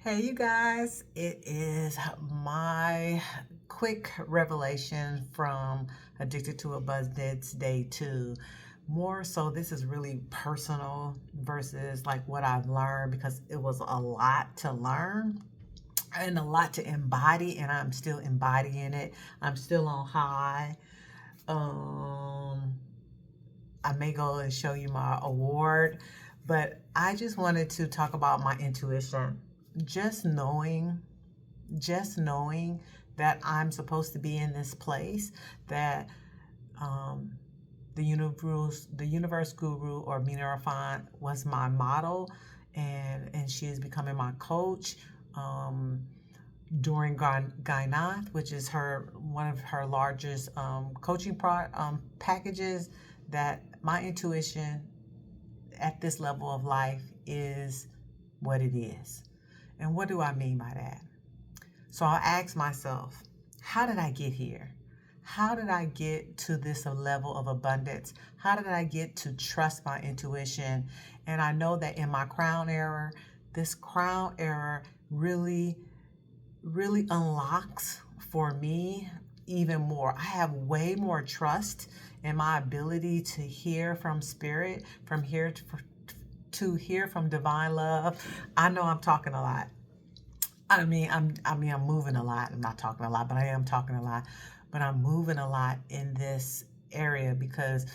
Hey, you guys, it is my quick revelation from Addicted to Abundance Day 2. More so, this is really personal versus like what I've learned because it was a lot to learn and a lot to embody, and I'm still embodying it. I'm still on high. Um, I may go and show you my award, but I just wanted to talk about my intuition. Just knowing, just knowing that I'm supposed to be in this place, that um, the universe guru or Mina Rafan was my model, and she is becoming my coach. Um, During Gynath, which is her one of her largest coaching packages, that my intuition at this level of life is what it is. And what do I mean by that? So I'll ask myself, how did I get here? How did I get to this level of abundance? How did I get to trust my intuition? And I know that in my crown era, this crown era really unlocks for me even more. I have way more trust in my ability to hear from spirit, from here to hear from divine love. I know I'm talking a lot. I'm moving a lot. I'm not talking a lot, but I am talking a lot. But I'm moving a lot in this area because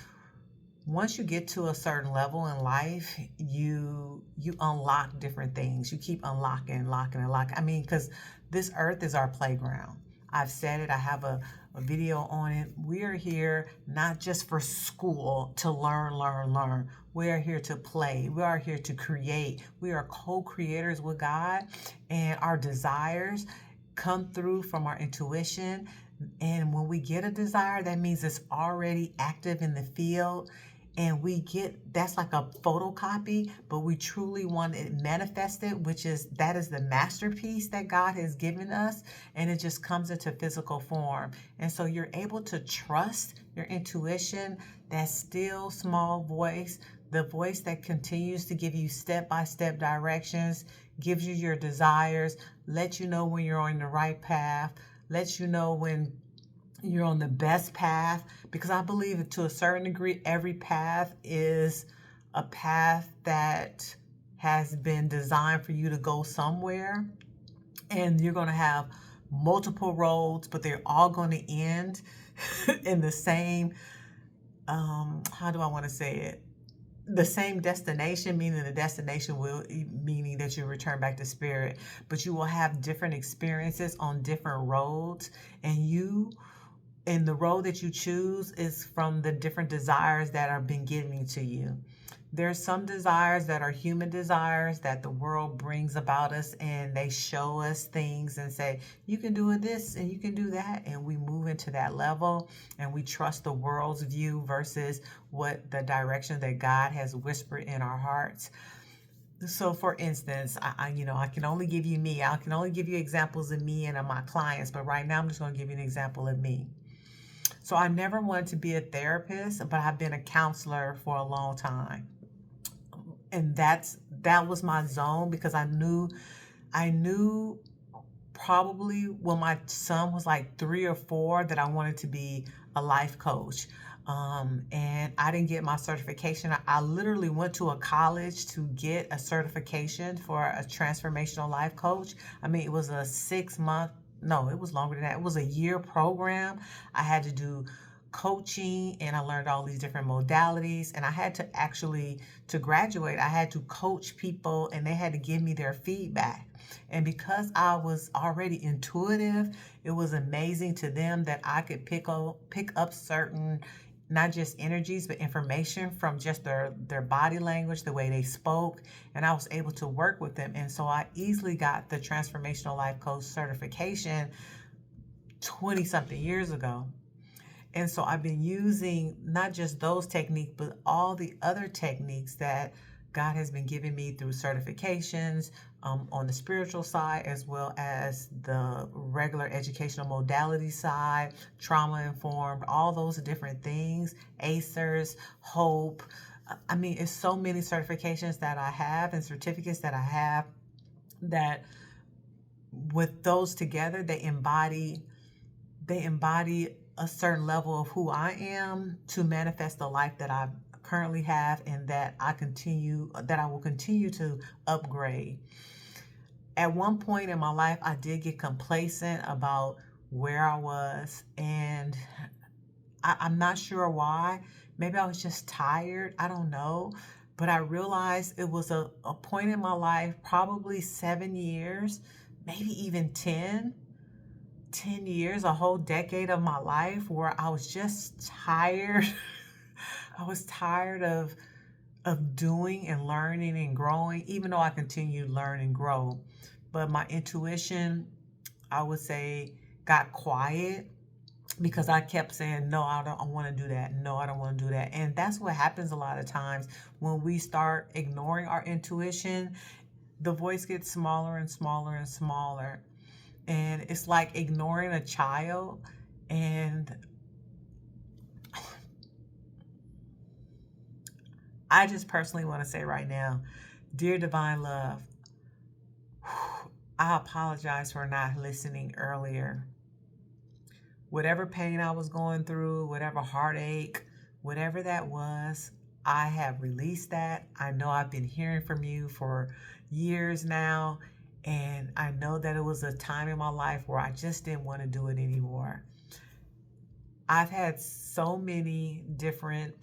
once you get to a certain level in life, you unlock different things. You keep unlocking. I mean, because this earth is our playground. I've said it. I have a video on it. We are here not just for school to learn. We are here to play. We are here to create. We are co-creators with God, and our desires come through from our intuition. And when we get a desire, that means it's already active in the field, and we get that's like a photocopy, but we truly want it manifested, which is that is the masterpiece that God has given us, and it just comes into physical form. And so you're able to trust your intuition, that still small voice, the voice that continues to give you step-by-step directions, gives you your desires, lets you know when you're on the right path, lets you know when you're on the best path, because I believe that to a certain degree, every path is a path that has been designed for you to go somewhere. And you're going to have multiple roads, but they're all going to end in the same, how do I want to say it? The same destination, meaning the destination will meaning that you return back to spirit, but you will have different experiences on different roads, and the road that you choose is from the different desires that are being given to you. There's some desires that are human desires that the world brings about us, and they show us things and say, you can do this and you can do that. And we move into that level, and we trust the world's view versus what the direction that God has whispered in our hearts. So for instance, I can only give you me. I can only give you examples of me and of my clients, but right now I'm just going to give you an example of me. So I never wanted to be a therapist, but I've been a counselor for a long time. And that was my zone, because I knew probably when my son was like 3 or 4 that I wanted to be a life coach. And I didn't get my certification. I literally went to a college to get a certification for a transformational life coach. I mean, it was a 6 month, no, it was longer than that. It was a year program. I had to do coaching, and I learned all these different modalities, and I had to actually, to graduate, I had to coach people, and they had to give me their feedback. And because I was already intuitive, it was amazing to them that I could pick up certain, not just energies, but information from just their body language, the way they spoke, and I was able to work with them. And so I easily got the transformational life coach certification 20 something years ago. And so I've been using not just those techniques, but all the other techniques that God has been giving me through certifications, on the spiritual side, as well as the regular educational modality side, trauma informed, all those different things, ACERS, HOPE. I mean, it's so many certifications that I have and certificates that I have that with those together, they embody a certain level of who I am to manifest the life that I currently have, and that I will continue to upgrade. At one point in my life, I did get complacent about where I was, and I'm not sure why. Maybe I was just tired. I don't know. But I realized it was a point in my life, probably 7 years, maybe even 10 years, a whole decade of my life, where I was just tired. I was tired of doing and learning and growing, even though I continue to learn and grow. But my intuition, I would say, got quiet, because I kept saying, no, I want to do that. No, I don't want to do that. And that's what happens a lot of times when we start ignoring our intuition. The voice gets smaller and smaller and smaller. And it's like ignoring a child. And I just personally want to say right now, dear divine love, I apologize for not listening earlier. Whatever pain I was going through, whatever heartache, whatever that was, I have released that. I know I've been hearing from you for years now, and I know that it was a time in my life where I just didn't want to do it anymore. I've had so many different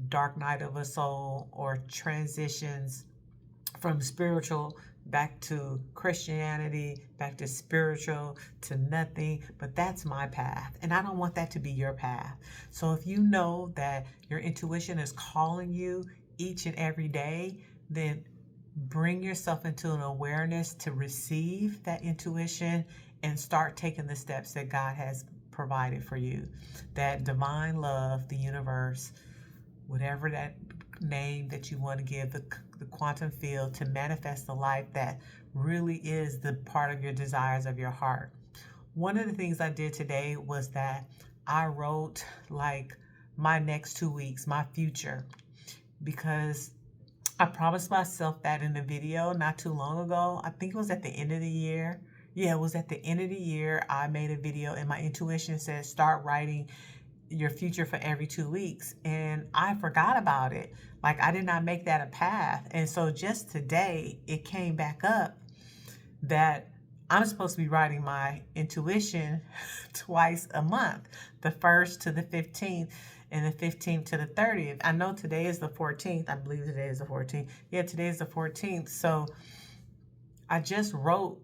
dark night of a soul or transitions from spiritual back to Christianity, back to spiritual, to nothing. But that's my path, and I don't want that to be your path. So if you know that your intuition is calling you each and every day, then bring yourself into an awareness to receive that intuition and start taking the steps that God has provided for you. That divine love, the universe, whatever that name that you want to give the quantum field, to manifest the life that really is the part of your desires of your heart. One of the things I did today was that I wrote like my next 2 weeks, my future, because I promised myself that in a video not too long ago. I think it was at the end of the year. Yeah, it was at the end of the year. I made a video and my intuition said, start writing your future for every 2 weeks. And I forgot about it. Like, I did not make that a path. And so just today, it came back up that I'm supposed to be writing my intuition twice a month, the 1st to the 15th and the 15th to the 30th. I know today is the 14th. I believe today is the 14th. Yeah, today is the 14th. So I just wrote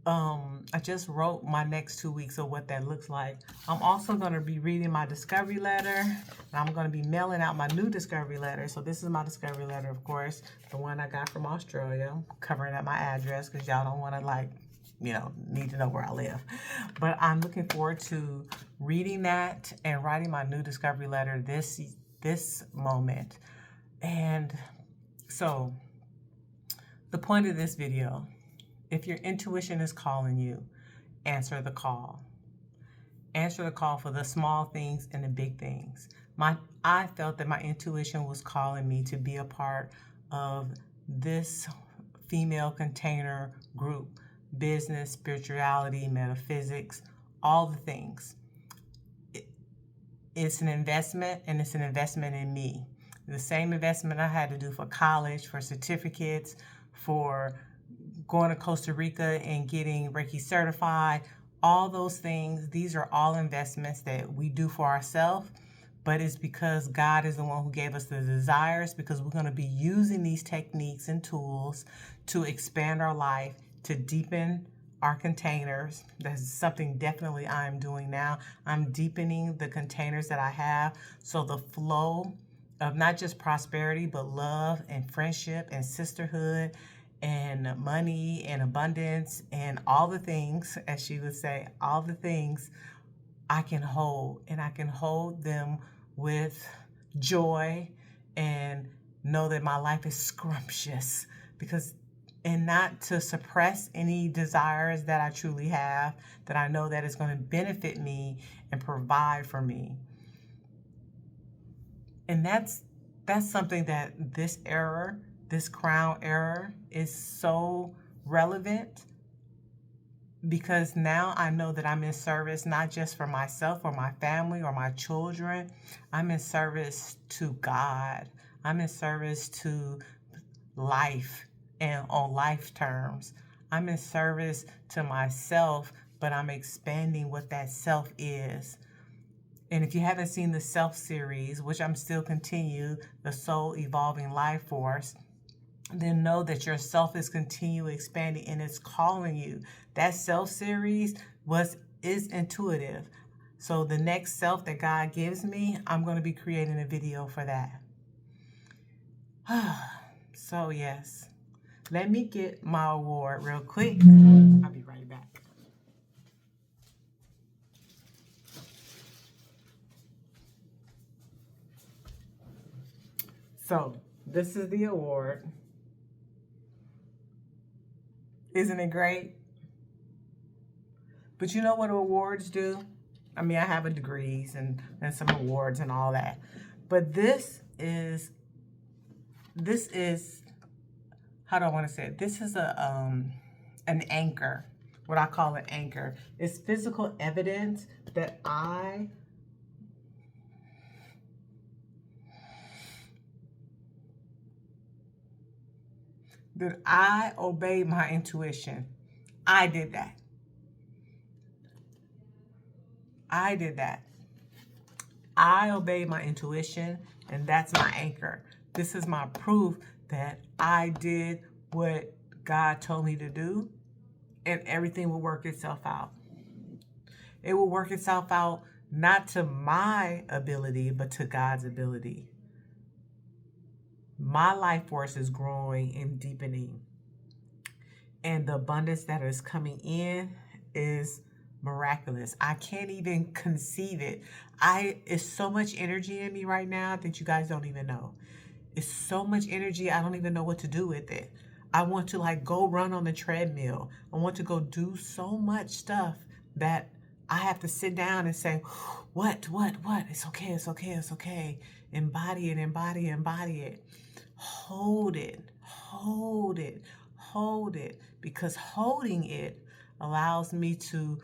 my next 2 weeks of what that looks like. I'm also going to be reading my discovery letter, and I'm going to be mailing out my new discovery letter. So this is my discovery letter, of course, the one I got from Australia. I'm covering up my address because y'all don't want to need to know where I live. But I'm looking forward to reading that and writing my new discovery letter this moment. And so the point of this video, if your intuition is calling you, answer the call. Answer the call for the small things and the big things. I felt that my intuition was calling me to be a part of this female container group, business, spirituality, metaphysics, all the things. It's an investment, and it's an investment in me. The same investment I had to do for college, for certificates, for going to Costa Rica and getting Reiki certified, all those things. These are all investments that we do for ourselves, but it's because God is the one who gave us the desires, because we're going to be using these techniques and tools to expand our life, to deepen our containers. That's something definitely I'm doing now. I'm deepening the containers that I have, so the flow of not just prosperity, but love and friendship and sisterhood and money and abundance and all the things, as she would say, all the things I can hold, and I can hold them with joy and know that my life is scrumptious, and not to suppress any desires that I truly have, that I know that is going to benefit me and provide for me. And that's something that this crown era is so relevant. because now I know that I'm in service not just for myself or my family or my children. I'm in service to God. I'm in service to life and on life terms. I'm in service to myself, but I'm expanding what that self is. And if you haven't seen the Self series, which I'm still continue, the Soul Evolving Life Force, then know that your self is continually expanding and it's calling you. That Self series is intuitive. So the next self that God gives me, I'm going to be creating a video for that. So yes, let me get my award real quick. I'll be right back. So this is the award. Isn't it great? But you know what awards do? I mean, I have a degrees and some awards and all that. But this is, how do I want to say it? This is an anchor, what I call an anchor. It's physical evidence that I obeyed my intuition. I did that. I did that. I obeyed my intuition, and that's my anchor. This is my proof that I did what God told me to do, and everything will work itself out. It will work itself out not to my ability, but to God's ability. My life force is growing and deepening, and the abundance that is coming in is miraculous. I can't even conceive it. It's so much energy in me right now that you guys don't even know. It's so much energy, I don't even know what to do with it. I want to like go run on the treadmill. I want to go do so much stuff that I have to sit down and say, what? It's okay, it's okay, it's okay. Embody it, embody it, embody it. Hold it, hold it, hold it. Because holding it allows me to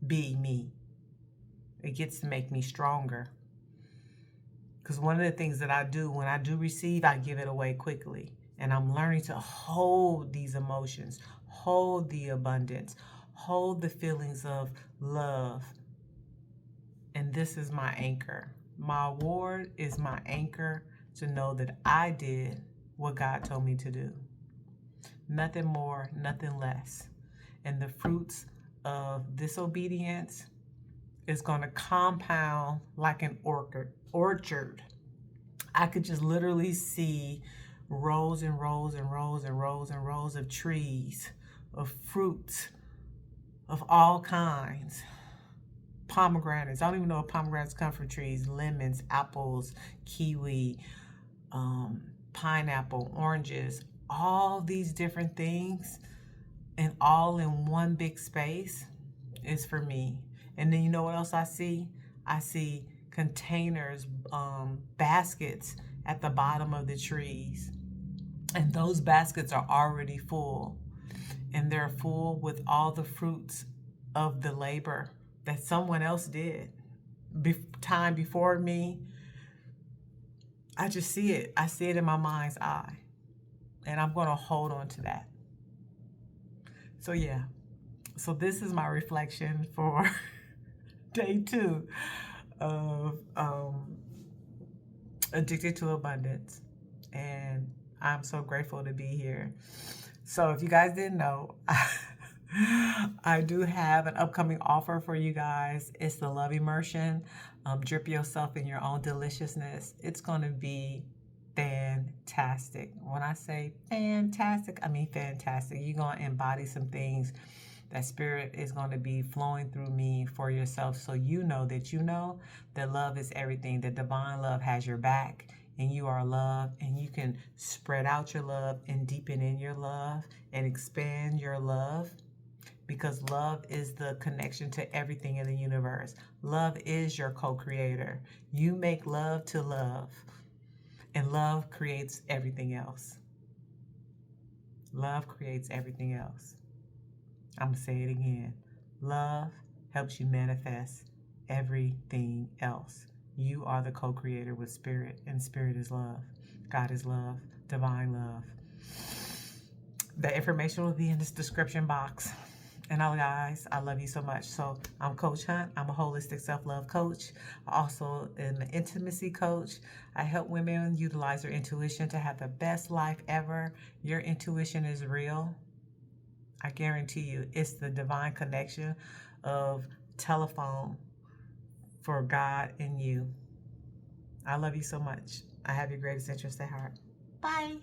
be me. It gets to make me stronger. Because one of the things that I do, when I do receive, I give it away quickly. And I'm learning to hold these emotions, hold the abundance, hold the feelings of love. And this is my anchor. My award is my anchor to know that I did what God told me to do. Nothing more, nothing less. And the fruits of disobedience is going to compound like an orchard. I could just literally see rows and rows and rows and rows and rows of trees, of fruits of all kinds. Pomegranates. I don't even know if pomegranates come from trees. Lemons, apples, kiwi, pineapple, oranges, all these different things, and all in one big space is for me. And then you know what else I see? I see containers, baskets at the bottom of the trees. And those baskets are already full. And they're full with all the fruits of the labor that someone else did time before me. I just see it. I see it in my mind's eye. And I'm going to hold on to that. So yeah. So this is my reflection for day 2 of Addicted to Abundance. And I'm so grateful to be here. So if you guys didn't know, I do have an upcoming offer for you guys. It's the Love Immersion. Drip yourself in your own deliciousness. It's going to be fantastic. When I say fantastic, I mean fantastic. You're going to embody some things. That spirit is going to be flowing through me for yourself, so you know that love is everything. That divine love has your back, and you are love, and you can spread out your love and deepen in your love and expand your love, because love is the connection to everything in the universe. Love is your co-creator. You make love to love, and love creates everything else. Love creates everything else. I'm going to say it again. Love helps you manifest everything else. You are the co-creator with Spirit, and Spirit is love. God is love, divine love. The information will be in this description box. And all guys, I love you so much. So I'm Coach Hunt. I'm a holistic self-love coach. I also am an intimacy coach. I help women utilize their intuition to have the best life ever. Your intuition is real. I guarantee you, it's the divine connection of telephone for God and you. I love you so much. I have your greatest interest at heart. Bye.